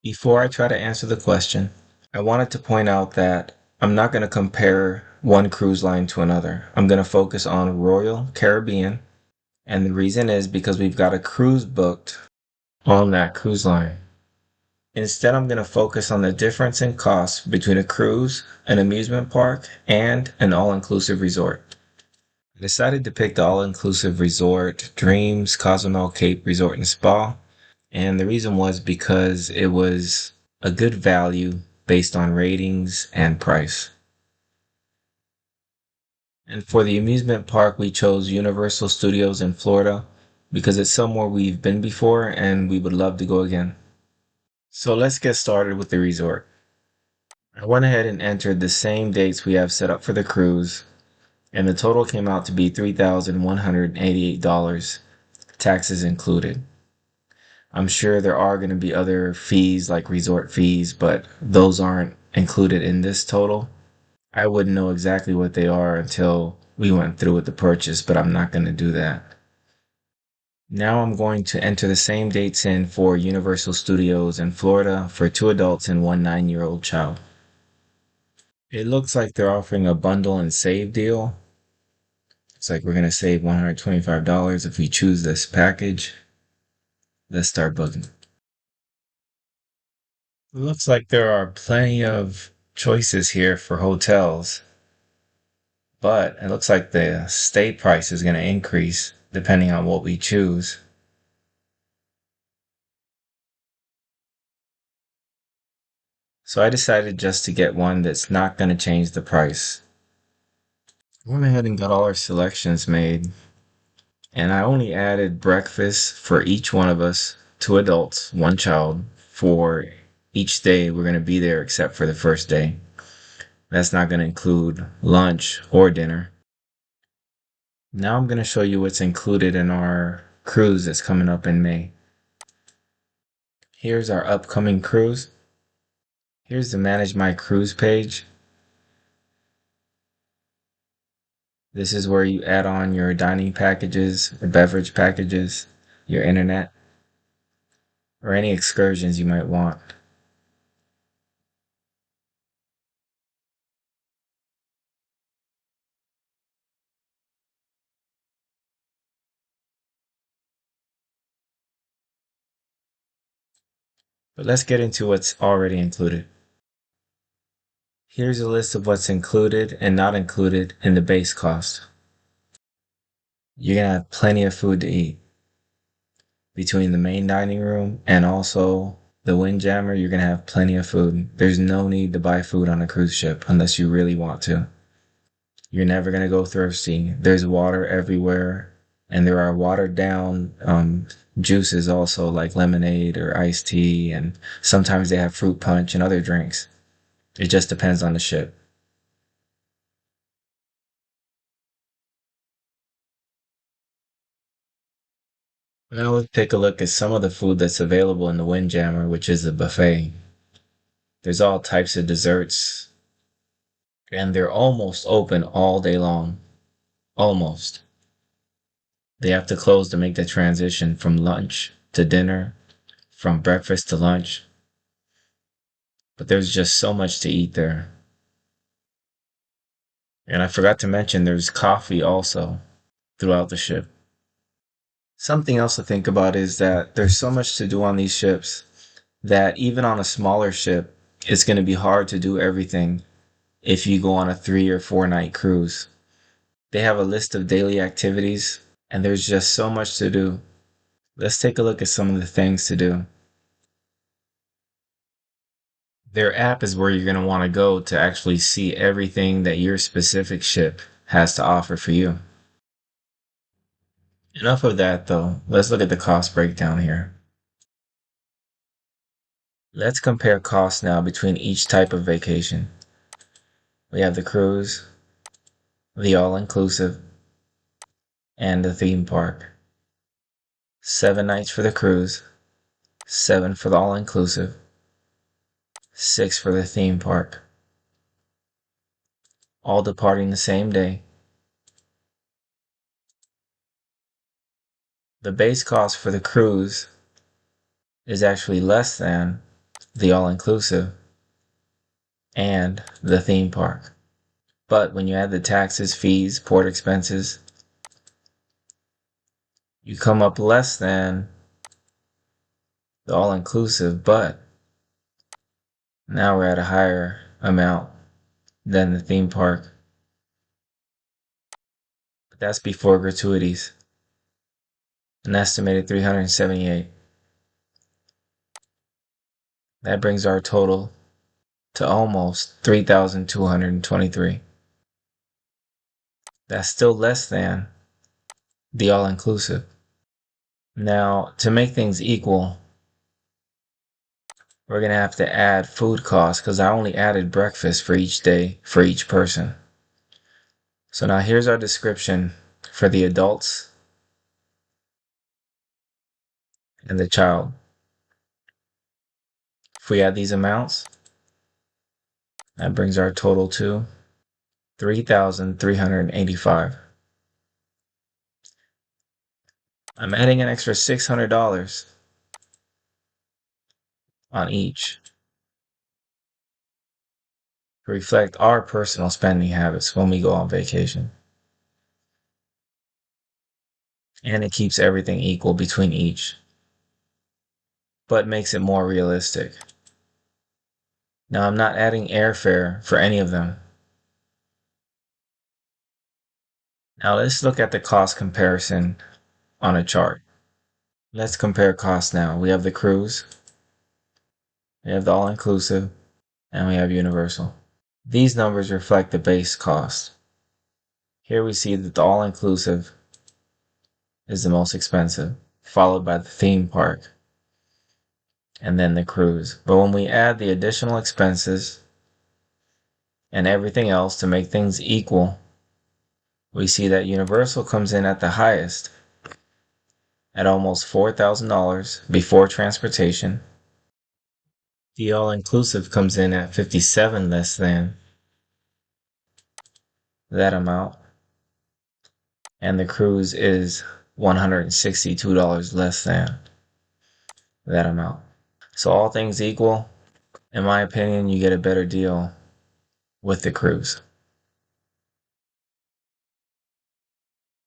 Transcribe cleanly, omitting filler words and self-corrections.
Before I try to answer the question, I wanted to point out that I'm not going to compare one cruise line to another. I'm going to focus on Royal Caribbean, and the reason is because we've got a cruise booked on that cruise line. Instead, I'm going to focus on the difference in cost between a cruise, an amusement park, and an all-inclusive resort. I decided to pick the all-inclusive resort, Dreams Cozumel Cape Resort and Spa, and the reason was because it was a good value based on ratings and price. And for the amusement park, we chose Universal Studios in Florida because it's somewhere we've been before and we would love to go again. So let's get started with the resort. I went ahead and entered the same dates we have set up for the cruise, and the total came out to be $3,188, taxes included. I'm sure there are going to be other fees like resort fees, but those aren't included in this total. I wouldn't know exactly what they are until we went through with the purchase, but I'm not going to do that. Now I'm going to enter the same dates in for Universal Studios in Florida for 2 adults and 1 9-year-old child. It looks like they're offering a bundle and save deal. It's like we're going to save $125 if we choose this package. Let's start booking. It looks like there are plenty of choices here for hotels, but it looks like the stay price is going to increase depending on what we choose. So I decided just to get one that's not going to change the price. I went ahead and got all our selections made, and I only added breakfast for each one of us, 2 adults, 1 child, for each day we're going to be there except for the first day. That's not going to include lunch or dinner. Now I'm going to show you what's included in our cruise that's coming up in May. Here's our upcoming cruise. Here's the Manage My Cruise page. This is where you add on your dining packages, or beverage packages, your internet, or any excursions you might want. But let's get into what's already included. Here's a list of what's included and not included in the base cost. You're gonna have plenty of food to eat. Between the main dining room and also the Windjammer, you're gonna have plenty of food. There's no need to buy food on a cruise ship unless you really want to. You're never gonna go thirsty. There's water everywhere, and there are watered down juices also, like lemonade or iced tea, and sometimes they have fruit punch and other drinks. It just depends on the ship. Now let's take a look at some of the food that's available in the Windjammer, which is a buffet. There's all types of desserts, and they're almost open all day long. Almost. They have to close to make the transition from lunch to dinner, from breakfast to lunch. But there's just so much to eat there. And I forgot to mention there's coffee also throughout the ship. Something else to think about is that there's so much to do on these ships that even on a smaller ship, it's going to be hard to do everything if you go on a 3 or 4 night cruise. They have a list of daily activities, and there's just so much to do. Let's take a look at some of the things to do. Their app is where you're going to want to go to actually see everything that your specific ship has to offer for you. Enough of that though. Let's look at the cost breakdown here. Let's compare costs now between each type of vacation. We have the cruise, the all-inclusive, and the theme park. 7 nights for the cruise, 7 for the all-inclusive, 6 for the theme park. All departing the same day. The base cost for the cruise is actually less than the all-inclusive, and the theme park. But when you add the taxes, fees, port expenses, you come up less than the all-inclusive, but now we're at a higher amount than the theme park. But that's before gratuities. An estimated 378. That brings our total to almost 3,223. That's still less than the all-inclusive. Now, to make things equal, we're going to have to add food costs because I only added breakfast for each day for each person. So now here's our description for the adults and the child. If we add these amounts, that brings our total to 3,385. I'm adding an extra $600 on each to reflect our personal spending habits when we go on vacation. And it keeps everything equal between each, but makes it more realistic. Now I'm not adding airfare for any of them. Now let's look at the cost comparison on a chart. Let's compare costs now. We have the cruise, we have the all-inclusive, and we have universal. These numbers reflect the base cost. Here we see that the all-inclusive is the most expensive, followed by the theme park, and then the cruise. But when we add the additional expenses and everything else to make things equal, we see that Universal comes in at the highest at almost $4,000 before transportation. The all-inclusive comes in at $57 less than that amount. And the cruise is $162 less than that amount. So all things equal, in my opinion, you get a better deal with the cruise.